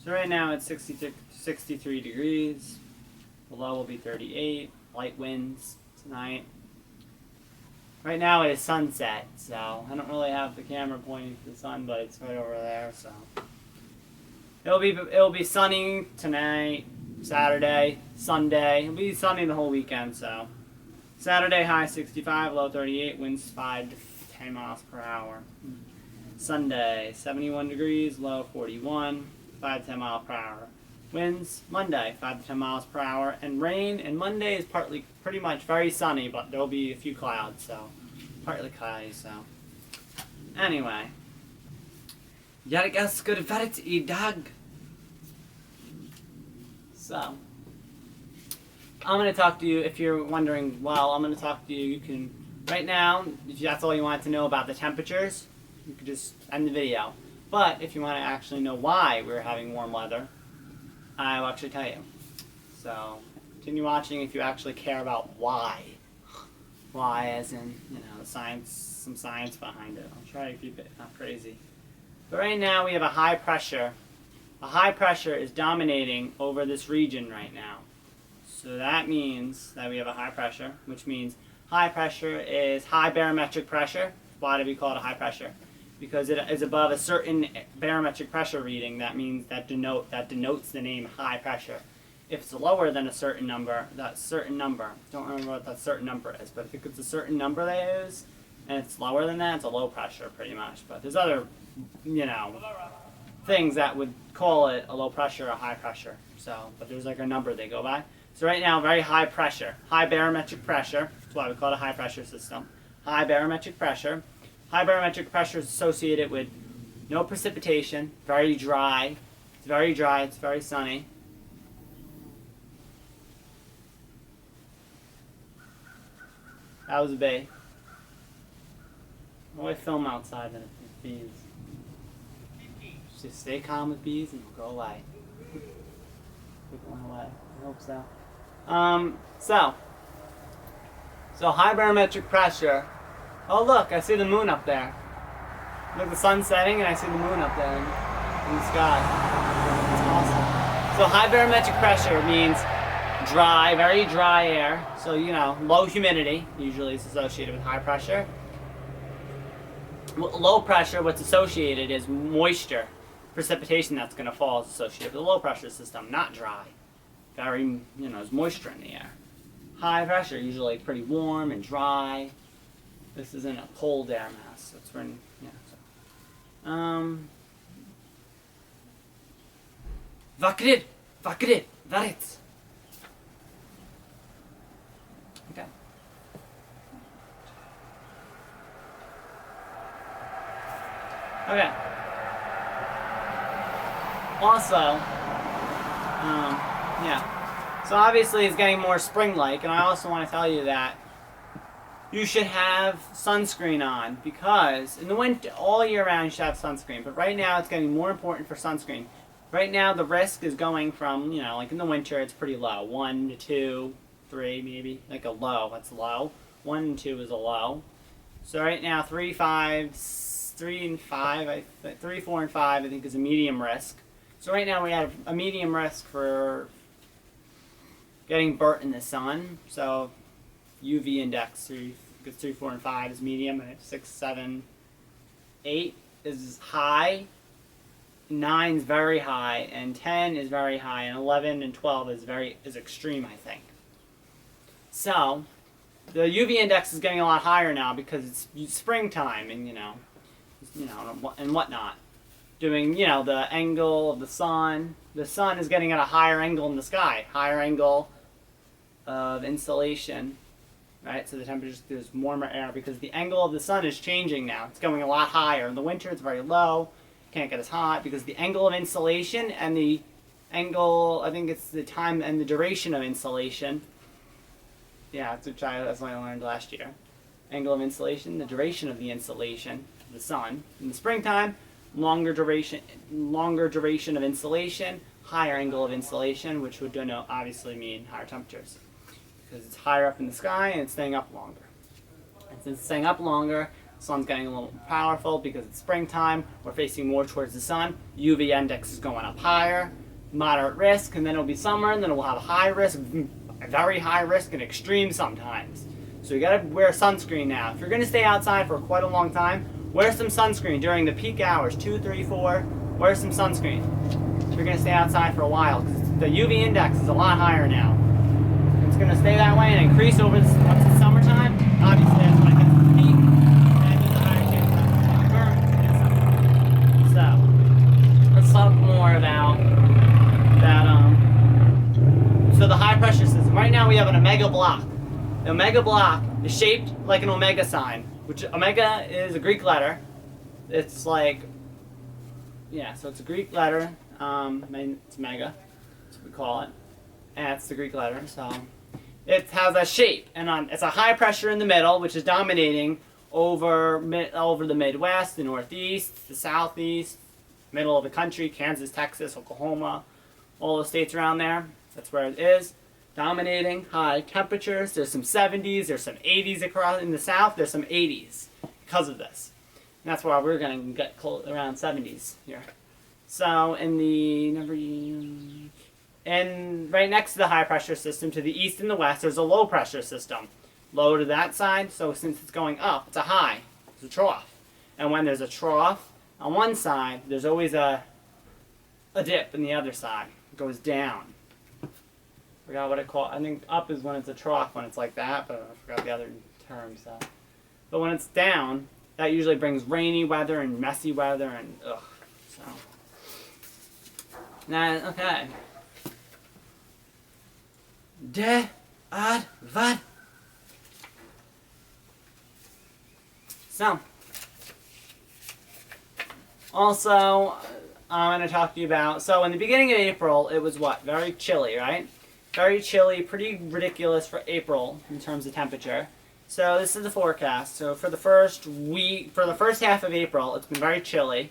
So right now it's 63 degrees. The low will be 38. Light winds tonight. Right now it is sunset, so I don't really have the camera pointing to the sun, but it's right over there. So it'll be sunny tonight, Saturday, Sunday. It'll be sunny the whole weekend. So Saturday high 65, low 38, winds 5 to 10 miles per hour. Sunday 71 degrees, low 41, 5 to 10 miles per hour. Winds Monday 5 to 10 miles per hour, and rain. And Monday is pretty much very sunny, but there'll be a few clouds, so partly cloudy. So anyway, jag älskar været idag. So I'm going to talk to you. If you're wondering, well, I'm going to talk to you. You can right now, if that's all you want to know about the temperatures, you could just end the video. But if you want to actually know why we're having warm weather, I will actually tell you. So continue watching if you actually care about why. Why, as in, the science, some science behind it. I'll try to keep it not crazy. But right now we have a high pressure. A high pressure is dominating over this region right now. So that means that we have a high pressure, which means high pressure is high barometric pressure. Why do we call it a high pressure? Because it is above a certain barometric pressure reading. That means that denotes the name high pressure. If it's lower than a certain number, that certain number, don't remember what that certain number is, but if it's a certain number they use, and it's lower than that, it's a low pressure pretty much. But there's other, things that would call it a low pressure or high pressure. So, but there's like a number they go by. So right now, very high pressure, high barometric pressure. That's why we call it a high pressure system. High barometric pressure. High barometric pressure is associated with no precipitation, very dry. It's very dry, it's very sunny. That was a bee. What do I film outside then with bees? Just stay calm with bees and they'll go away. Keep going away. I hope so. So high barometric pressure. Oh look, I see the moon up there. Look, the sun's setting and I see the moon up there in the sky. It's awesome. So high barometric pressure means dry, very dry air. So, low humidity usually is associated with high pressure. Low pressure, what's associated is moisture. Precipitation that's going to fall is associated with a low pressure system, not dry. Very, there's moisture in the air. High pressure, usually pretty warm and dry. This isn't a cold air mass. That's when, Vakker, været. Okay. Okay. Also, so obviously it's getting more spring-like, and I also want to tell you that you should have sunscreen on, because in the winter, all year round, you should have sunscreen. But right now, it's getting more important for sunscreen. Right now, the risk is going from, like in the winter, it's pretty low. 1 to 2, 3 maybe, like a low. That's low. 1 and 2 is a low. So right now, 3, 4, and 5, I think is a medium risk. So right now, we have a medium risk for getting burnt in the sun. So UV index 3, 4, and 5 is medium, and 6, 7, 8 is high, 9 is very high, and 10 is very high, and 11 and 12 is extreme, I think. So the UV index is getting a lot higher now because it's springtime, and and whatnot. Doing the angle of the sun. The sun is getting at a higher angle in the sky, higher angle of insolation. Right, so the temperature, there's warmer air because the angle of the sun is changing now. It's going a lot higher. In the winter, it's very low. Can't get as hot because the angle of insolation and the angle, I think it's the time and the duration of insolation. Yeah, that's what I learned last year. Angle of insolation, the duration of the insolation, the sun. In the springtime, longer duration of insolation, higher angle of insolation, which would obviously mean higher temperatures. Because it's higher up in the sky and it's staying up longer. And since it's staying up longer, Sun's getting a little powerful because it's springtime. We're facing more towards the sun. UV index is going up higher. Moderate risk, and then it'll be summer, and then we'll have high risk, very high risk, and extreme sometimes. So you gotta wear sunscreen now. If you're gonna stay outside for quite a long time, wear some sunscreen during the peak hours, 2, 3, 4. Wear some sunscreen. If you're gonna stay outside for a while, because the UV index is a lot higher now. It's gonna stay that way and increase over once it's summertime. Obviously, that's when it gets to the peak, and there's a higher chance of getting burned. So let's talk more about that. So the high pressure system. Right now we have an omega block. The omega block is shaped like an omega sign, which omega is a Greek letter. It's like, yeah, so it's a Greek letter. It's omega, that's what we call it. And it's the Greek letter. So it has a shape, and it's a high pressure in the middle, which is dominating over the Midwest, the Northeast, the Southeast, middle of the country, Kansas, Texas, Oklahoma, all the states around there. That's where it is. Dominating high temperatures. There's some 70s, there's some 80s across in the south, there's some 80s because of this. And that's why we're going to get around 70s here. So and right next to the high pressure system, to the east and the west, there's a low pressure system. Low to that side, so since it's going up, it's a high, it's a trough. And when there's a trough on one side, there's always a dip in the other side. It goes down. I forgot what it called. I think up is when it's a trough, when it's like that, but I forgot the other term. So, but when it's down, that usually brings rainy weather and messy weather and ugh. So now, okay. De ad vad. So, also, I'm going to talk to you about. So, in the beginning of April, it was what? Very chilly, right? Very chilly, pretty ridiculous for April in terms of temperature. So this is the forecast. So for the first half of April, it's been very chilly.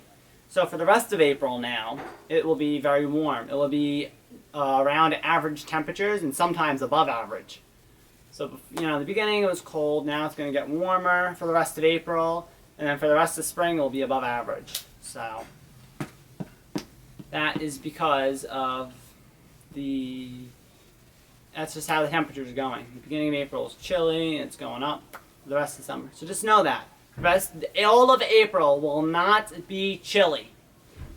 So for the rest of April now, it will be very warm. It will be around average temperatures and sometimes above average. So, you know, in the beginning it was cold. Now it's going to get warmer for the rest of April. And then for the rest of spring, it will be above average. So that is because of that's just how the temperatures are going. The beginning of April is chilly, and it's going up for the rest of the summer. So just know that. All of April will not be chilly.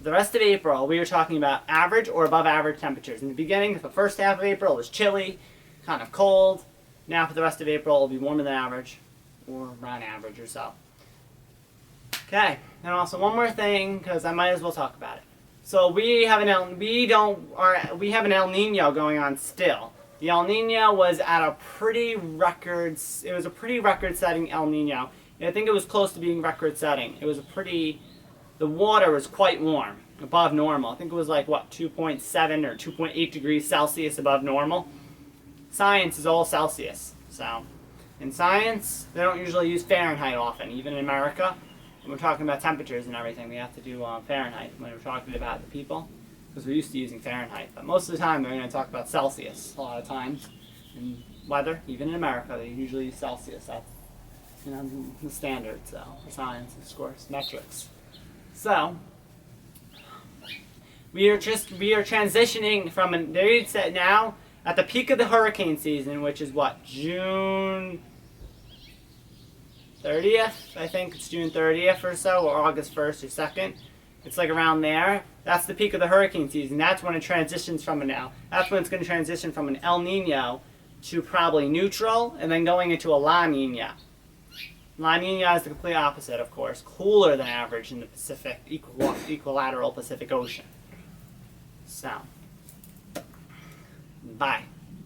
The rest of April, we are talking about average or above average temperatures. In the beginning, the first half of April was chilly, kind of cold. Now for the rest of April, it will be warmer than average, or around average or so. Okay, and also one more thing, because I might as well talk about it. So we have an El Nino going on still. The El Nino was at a pretty record-setting El Nino. I think it was close to being record-setting. It was the water was quite warm, above normal. I think it was like, what, 2.7 or 2.8 degrees Celsius above normal. Science is all Celsius. So, in science, they don't usually use Fahrenheit often, even in America. When we're talking about temperatures and everything, we have to do Fahrenheit when we're talking about the people, because we're used to using Fahrenheit. But most of the time, they're going to talk about Celsius a lot of times. In weather, even in America, they usually use Celsius. That's, you know, the standard. So for science, of course, metrics. So we are transitioning from they said now at the peak of the hurricane season, which is what, June 30th, I think it's June 30th or so, or August 1st or 2nd. It's like around there. That's the peak of the hurricane season. That's when it transitions from that's when it's going to transition from an El Nino to probably neutral, and then going into a La Nina. La Nina is the complete opposite, of course. Cooler than average in the Pacific, equilateral Pacific Ocean. So, bye.